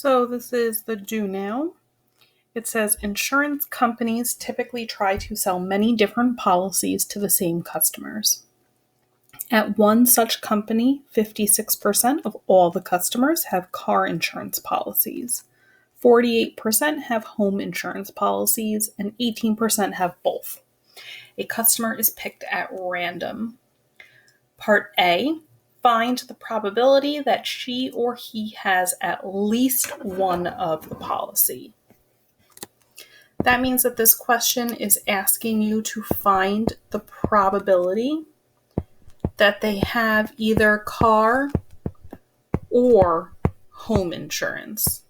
So this is the do now. It says insurance companies typically try to sell many different policies to the same customers. At one such company, 56% of all the customers have car insurance policies. 48% have home insurance policies, and 18% have both. A customer is picked at random. Part A, find the probability that she or he has at least one of the policy. That means that this question is asking you to find the probability that they have either car or home insurance.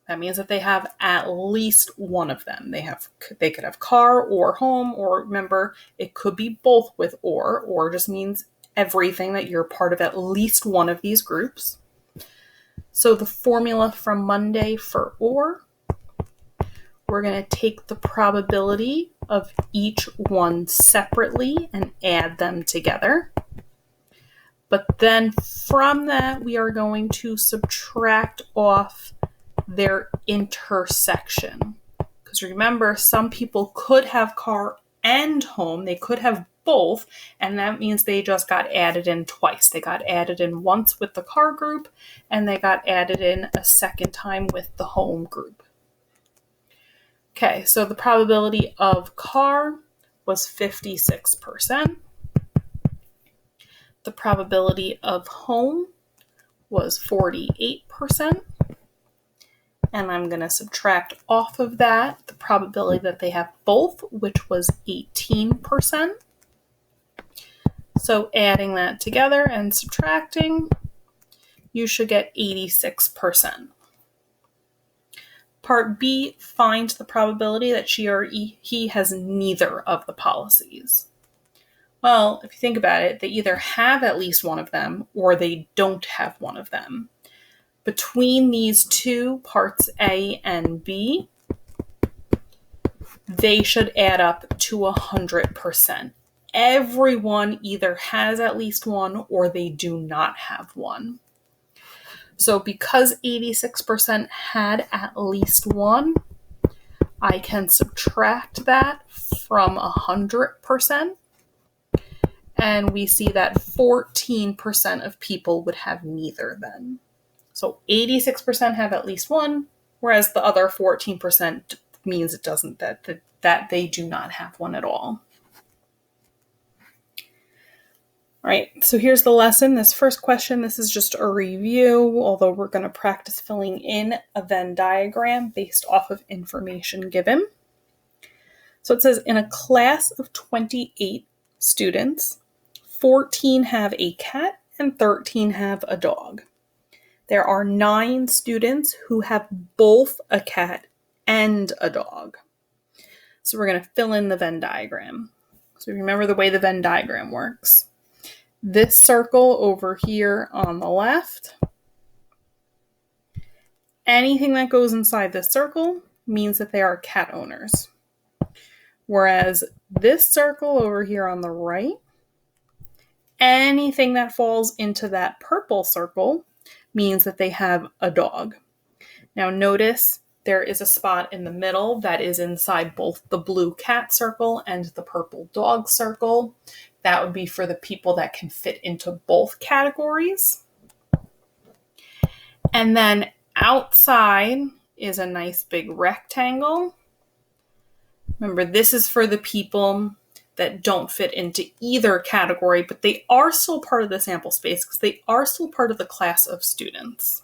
That means that they have at least one of them. They could have car or home, or remember, it could be both with or just means everything that you're part of at least one of these groups. So the formula from Monday for or, we're going to take the probability of each one separately and add them together. But then from that, we are going to subtract off their intersection. Because remember, some people could have car and home. They could have both, and that means they just got added in twice. They got added in once with the car group, and they got added in a second time with the home group. Okay, so the probability of car was 56%. The probability of home was 48%. And I'm going to subtract off of that the probability that they have both, which was 18%. So adding that together and subtracting, you should get 86%. Part B, find the probability that she or he has neither of the policies. Well, if you think about it, they either have at least one of them or they don't have one of them. Between these two, parts A and B, they should add up to 100%. Everyone either has at least one or they do not have one. So because 86% had at least one, I can subtract that from 100%. And we see that 14% of people would have neither then. So 86% have at least one, whereas the other 14% means it doesn't, that they do not have one at all. All right, so here's the lesson. This first question, this is just a review, although we're going to practice filling in a Venn diagram based off of information given. So it says in a class of 28 students, 14 have a cat and 13 have a dog. There are 9 students who have both a cat and a dog. So we're going to fill in the Venn diagram. So remember the way the Venn diagram works. This circle over here on the left, anything that goes inside this circle means that they are cat owners. Whereas this circle over here on the right, anything that falls into that purple circle means that they have a dog. Now notice there is a spot in the middle that is inside both the blue cat circle and the purple dog circle. That would be for the people that can fit into both categories. And then outside is a nice big rectangle. Remember, this is for the people that don't fit into either category, but they are still part of the sample space because they are still part of the class of students.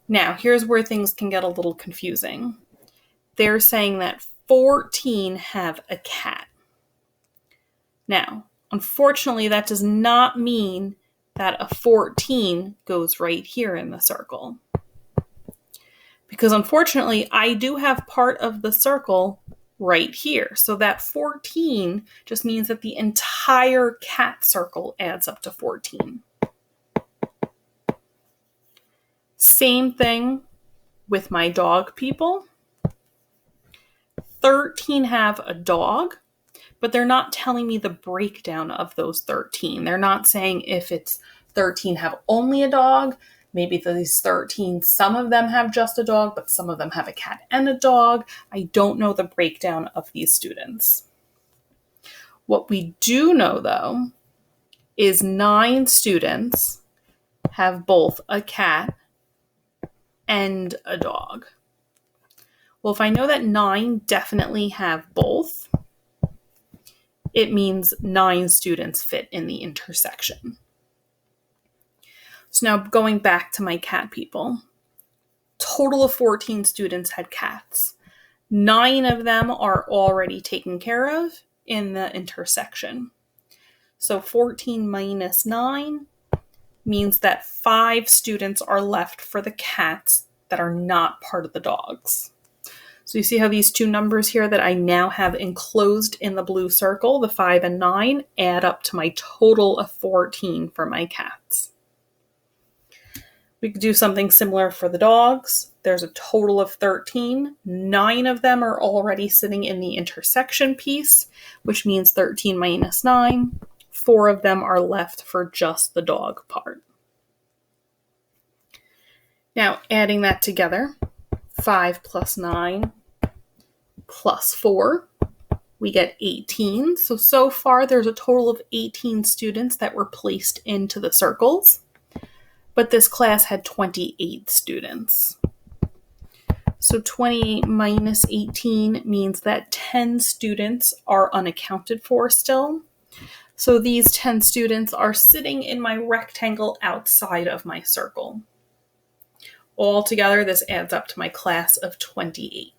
Now, here's where things can get a little confusing. They're saying that 14 have a cat. Now, unfortunately, that does not mean that a 14 goes right here in the circle. Because unfortunately, I do have part of the circle right here. So that 14 just means that the entire cat circle adds up to 14. Same thing with my dog people. 13 have a dog, but they're not telling me the breakdown of those 13. They're not saying if it's 13 have only a dog, Maybe these 13, some of them have just a dog, but some of them have a cat and a dog. I don't know the breakdown of these students. What we do know, though, is 9 students have both a cat and a dog. Well, if I know that 9 definitely have both, it means 9 students fit in the intersection. So now going back to my cat people, total of 14 students had cats. 9 of them are already taken care of in the intersection. So 14 minus 9 means that 5 students are left for the cats that are not part of the dogs. So you see how these 2 numbers here that I now have enclosed in the blue circle, the 5 and 9, add up to my total of 14 for my cats. We could do something similar for the dogs. There's a total of 13. 9 of them are already sitting in the intersection piece, which means 13 minus 9. 4 of them are left for just the dog part. Now, adding that together, 5 plus 9 plus 4, we get 18. So far, there's a total of 18 students that were placed into the circles. But this class had 28 students. So 28 minus 18 means that 10 students are unaccounted for still. So these 10 students are sitting in my rectangle outside of my circle. Altogether, this adds up to my class of 28.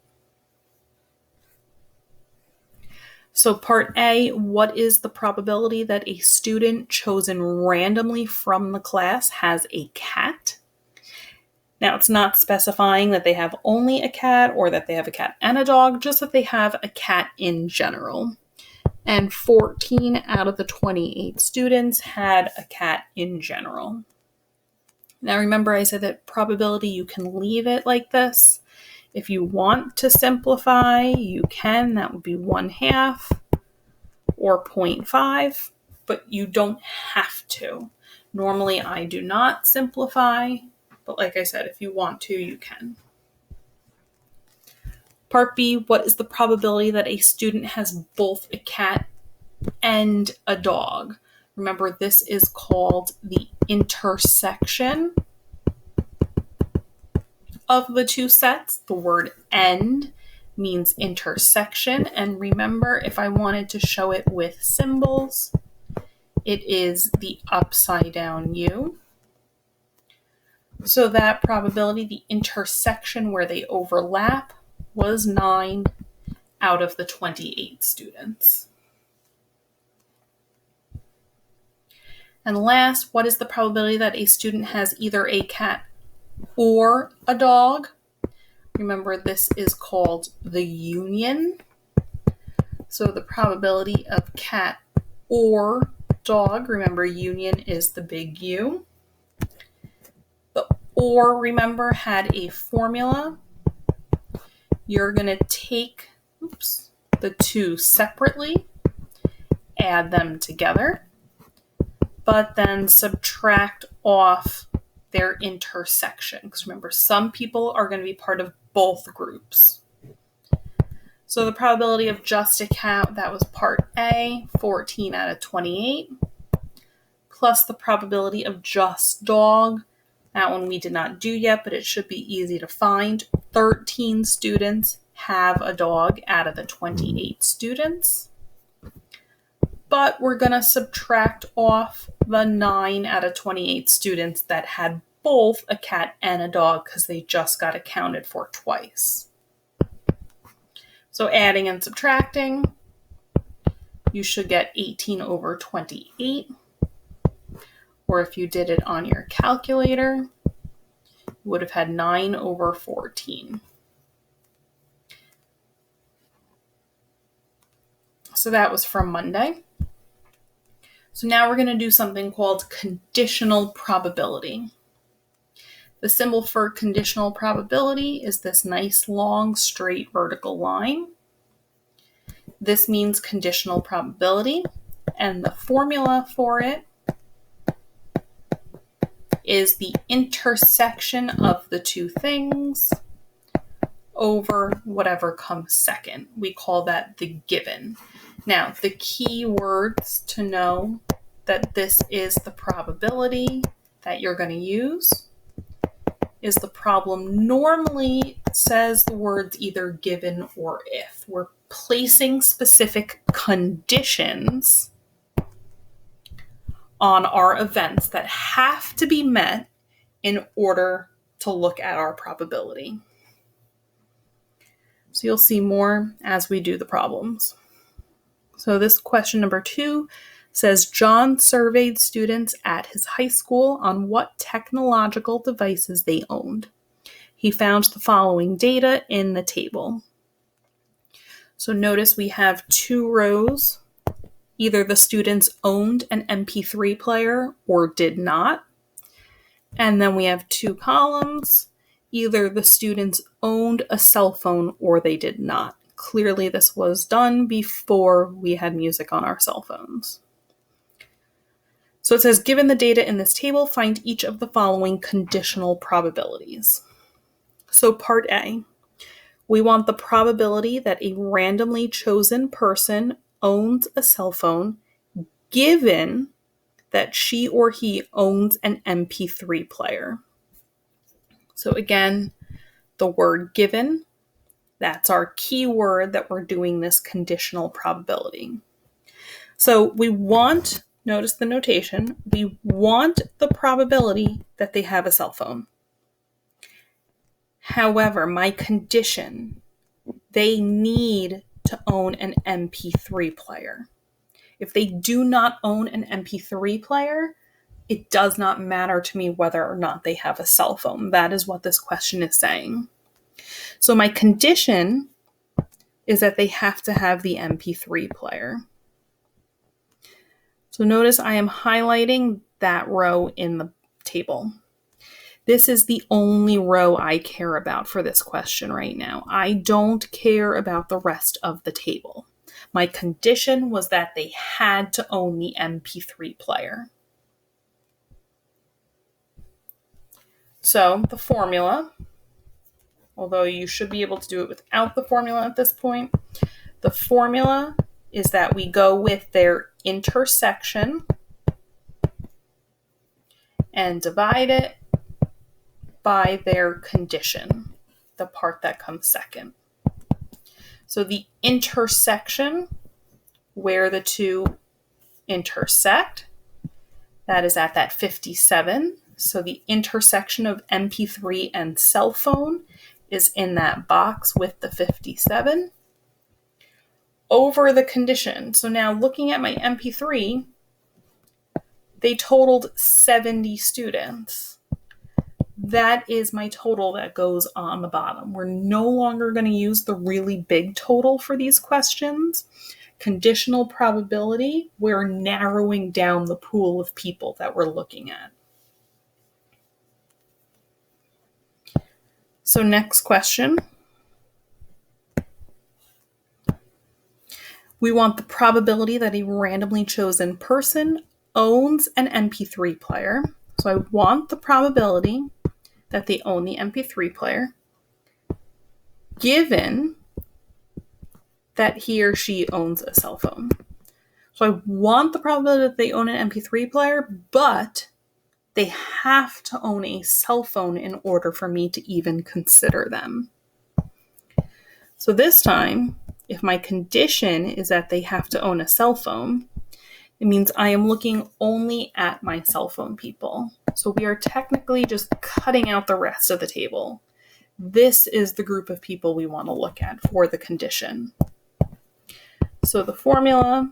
So part A, what is the probability that a student chosen randomly from the class has a cat? Now, it's not specifying that they have only a cat or that they have a cat and a dog, just that they have a cat in general. And 14 out of the 28 students had a cat in general. Now, remember I said that probability, you can leave it like this. If you want to simplify, you can. That would be 1/2 or 0.5, but you don't have to. Normally, I do not simplify, but like I said, if you want to, you can. Part B, what is the probability that a student has both a cat and a dog? Remember, this is called the intersection of the 2 sets. The word "and" means intersection. And remember, if I wanted to show it with symbols, it is the upside down U. So that probability, the intersection where they overlap, was 9 out of the 28 students. And last, what is the probability that a student has either a cat or a dog? Remember, this is called the union. So the probability of cat or dog, remember, union is the big U. The or, remember, had a formula. You're going to take the 2 separately, add them together, but then subtract off their intersection. Because remember, some people are going to be part of both groups. So the probability of just a cat, that was part A, 14 out of 28, plus the probability of just dog. That one we did not do yet, but it should be easy to find. 13 students have a dog out of the 28 students. But we're going to subtract off the 9 out of 28 students that had both a cat and a dog because they just got accounted for twice. So adding and subtracting, you should get 18 over 28. Or if you did it on your calculator, you would have had 9 over 14. So that was from Monday. So now we're going to do something called conditional probability. The symbol for conditional probability is this nice long straight vertical line. This means conditional probability, and the formula for it is the intersection of the two things over whatever comes second. We call that the given. Now, the key words to know that this is the probability that you're going to use is the problem normally says the words either given or if. We're placing specific conditions on our events that have to be met in order to look at our probability. So you'll see more as we do the problems. So this question number 2 says, John surveyed students at his high school on what technological devices they owned. He found the following data in the table. So notice we have 2 rows. Either the students owned an MP3 player or did not. And then we have 2 columns. Either the students owned a cell phone or they did not. Clearly, this was done before we had music on our cell phones. So it says, given the data in this table, find each of the following conditional probabilities. So part A, we want the probability that a randomly chosen person owns a cell phone given that she or he owns an MP3 player. So again, the word given, that's our key word that we're doing this conditional probability. So we want, notice the notation, we want the probability that they have a cell phone. However, my condition, they need to own an MP3 player. If they do not own an MP3 player, it does not matter to me whether or not they have a cell phone. That is what this question is saying. So my condition is that they have to have the MP3 player. So notice I am highlighting that row in the table. This is the only row I care about for this question right now. I don't care about the rest of the table. My condition was that they had to own the MP3 player. So the formula, although you should be able to do it without the formula at this point, the formula is that we go with their intersection and divide it by their condition, the part that comes second. So the intersection, where the two intersect, that is at that 57. So the intersection of MP3 and cell phone is in that box with the 57 over the condition. So now looking at my MP3, they totaled 70 students. That is my total that goes on the bottom. We're no longer going to use the really big total for these questions. Conditional probability, we're narrowing down the pool of people that we're looking at. So next question. We want the probability that a randomly chosen person owns an MP3 player. So I want the probability that they own the MP3 player, given that he or she owns a cell phone. So I want the probability that they own an MP3 player, but they have to own a cell phone in order for me to even consider them. So this time, if my condition is that they have to own a cell phone, it means I am looking only at my cell phone people. So we are technically just cutting out the rest of the table. This is the group of people we want to look at for the condition. So the formula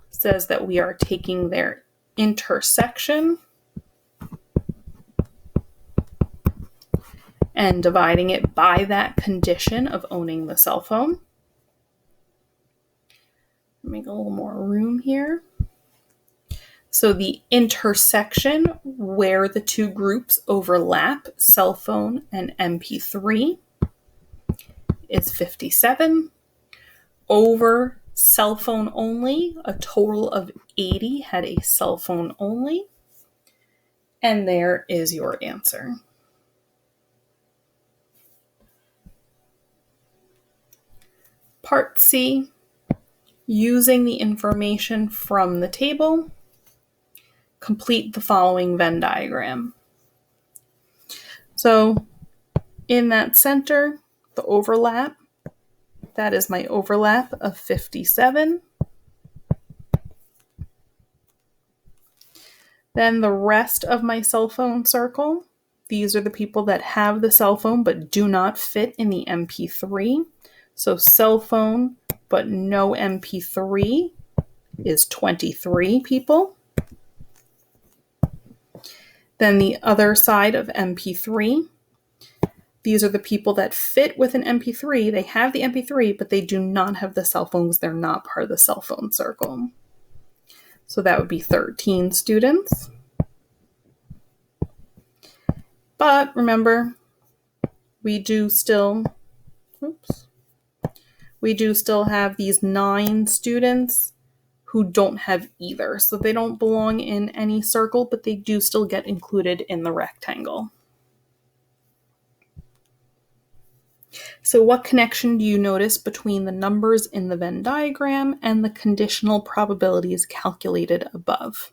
says that we are taking their intersection and dividing it by that condition of owning the cell phone. Make a little more room here. So the intersection where the two groups overlap, cell phone and MP3, is 57. Over cell phone only, a total of 80 had a cell phone only. And there is your answer. Part C, using the information from the table, complete the following Venn diagram. So in that center, the overlap, that is my overlap of 57. Then the rest of my cell phone circle, these are the people that have the cell phone but do not fit in the MP3. So cell phone but no MP3 is 23 people. Then the other side of MP3, these are the people that fit with an MP3. They have the MP3, but they do not have the cell phones. They're not part of the cell phone circle. So that would be 13 students. But remember, we do still have these 9 students who don't have either. So they don't belong in any circle, but they do still get included in the rectangle. So what connection do you notice between the numbers in the Venn diagram and the conditional probabilities calculated above?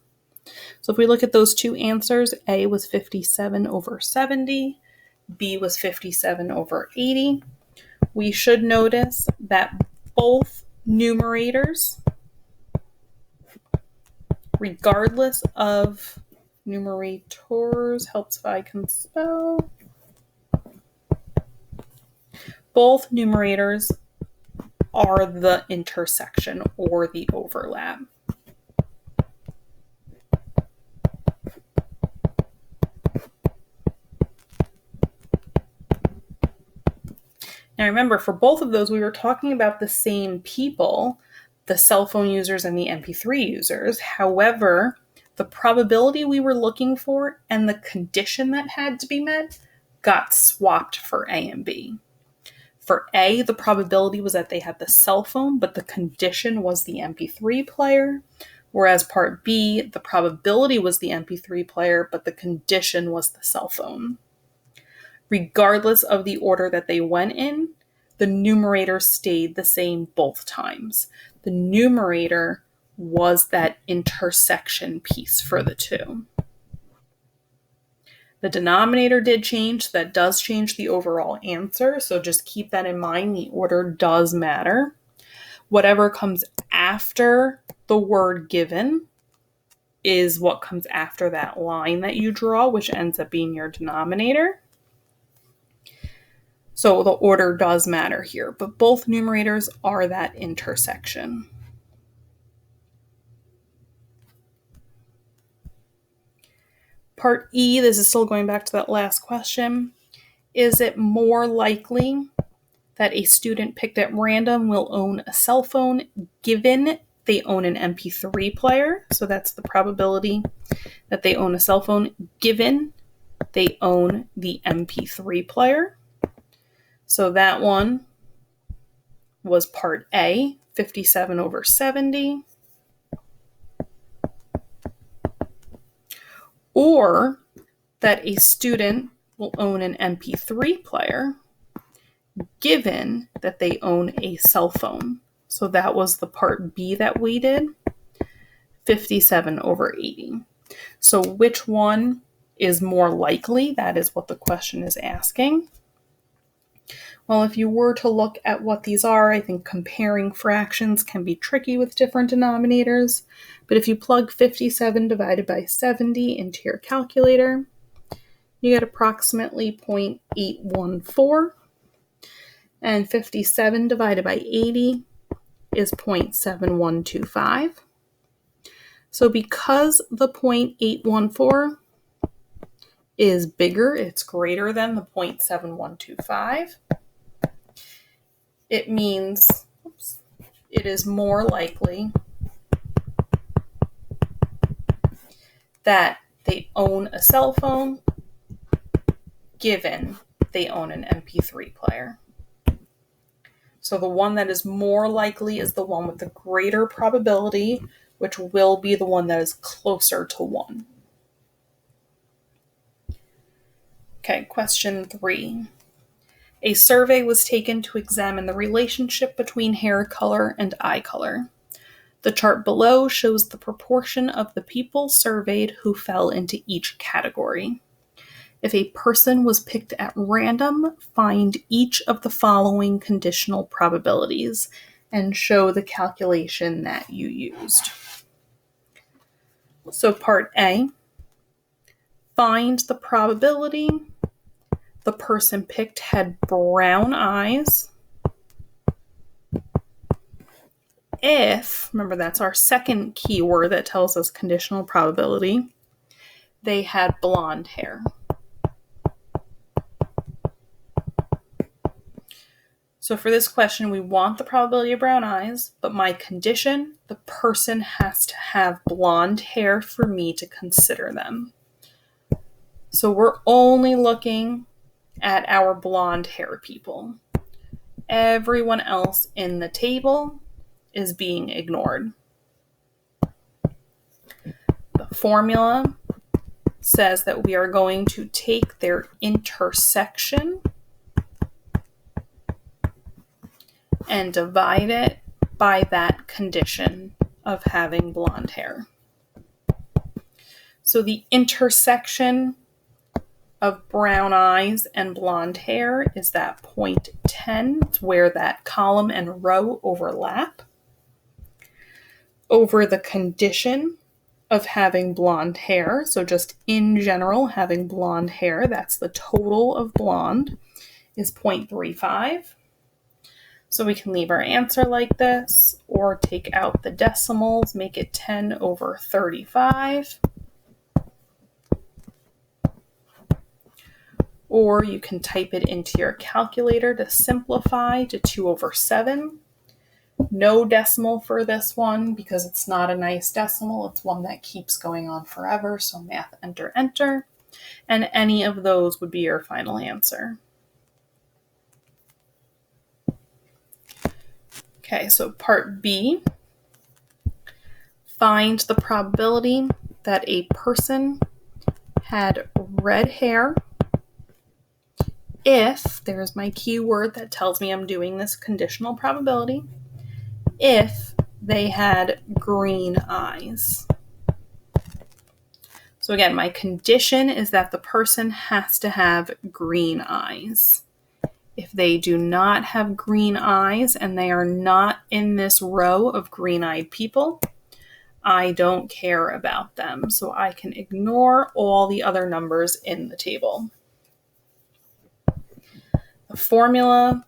So if we look at those two answers, A was 57 over 70, B was 57 over 80, we should notice that both numerators, regardless of numerators, helps if I can spell, both numerators are the intersection or the overlap. Now remember, for both of those, we were talking about the same people, the cell phone users and the MP3 users. However, the probability we were looking for and the condition that had to be met got swapped for A and B. For A, the probability was that they had the cell phone, but the condition was the MP3 player. Whereas part B, the probability was the MP3 player, but the condition was the cell phone. Regardless of the order that they went in, the numerator stayed the same both times. The numerator was that intersection piece for the two. The denominator did change, so that does change the overall answer, so just keep that in mind. The order does matter. Whatever comes after the word given is what comes after that line that you draw, which ends up being your denominator. So the order does matter here, but both numerators are that intersection. Part E, this is still going back to that last question. Is it more likely that a student picked at random will own a cell phone given they own an MP3 player? So that's the probability that they own a cell phone given they own the MP3 player. So that one was part A, 57 over 70. Or that a student will own an MP3 player given that they own a cell phone. So that was the part B that we did, 57 over 80. So which one is more likely? That is what the question is asking. Well, if you were to look at what these are, I think comparing fractions can be tricky with different denominators. But if you plug 57 divided by 70 into your calculator, you get approximately 0.814. And 57 divided by 80 is 0.7125. So because the 0.814 is bigger, it's greater than the 0.7125, it means it is more likely that they own a cell phone given they own an MP3 player. So the one that is more likely is the one with the greater probability, which will be the one that is closer to 1. Okay, question 3. A survey was taken to examine the relationship between hair color and eye color. The chart below shows the proportion of the people surveyed who fell into each category. If a person was picked at random, find each of the following conditional probabilities and show the calculation that you used. So part A, find the probability the person picked had brown eyes if, remember that's our second keyword that tells us conditional probability, they had blonde hair. So for this question, we want the probability of brown eyes, but my condition, the person has to have blonde hair for me to consider them. So we're only looking at our blonde hair people. Everyone else in the table is being ignored. The formula says that we are going to take their intersection and divide it by that condition of having blonde hair. So the intersection of brown eyes and blonde hair is that 0.10. It's where that column and row overlap. Over the condition of having blonde hair, so just in general having blonde hair, that's the total of blonde, is 0.35. So we can leave our answer like this, or take out the decimals, make it 10 over 35. Or you can type it into your calculator to simplify to 2 over 7. No decimal for this one because it's not a nice decimal. It's one that keeps going on forever. So math, enter, enter. And any of those would be your final answer. Okay, so part B. Find the probability that a person had red hair if, there's my key word that tells me I'm doing this conditional probability, if they had green eyes. So again, my condition is that the person has to have green eyes. If they do not have green eyes and they are not in this row of green-eyed people, I don't care about them. So I can ignore all the other numbers in the table. The formula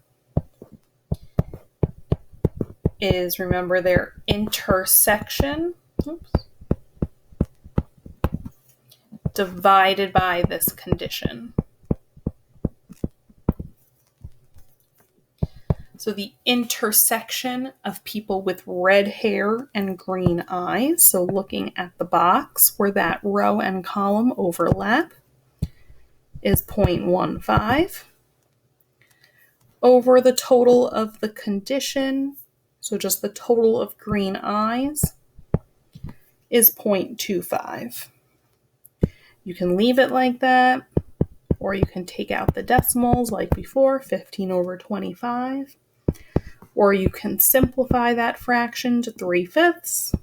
is, remember, their intersection divided by this condition. So the intersection of people with red hair and green eyes, so looking at the box where that row and column overlap, is 0.15. Over the total of the condition, so just the total of green eyes, is 0.25. You can leave it like that, or you can take out the decimals like before, 15 over 25. Or you can simplify that fraction to 3/5.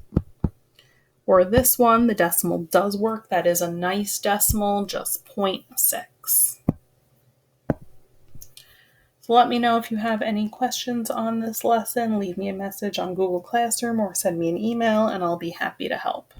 Or this one, the decimal does work. That is a nice decimal, just 0.6. So let me know if you have any questions on this lesson. Leave me a message on Google Classroom or send me an email and I'll be happy to help.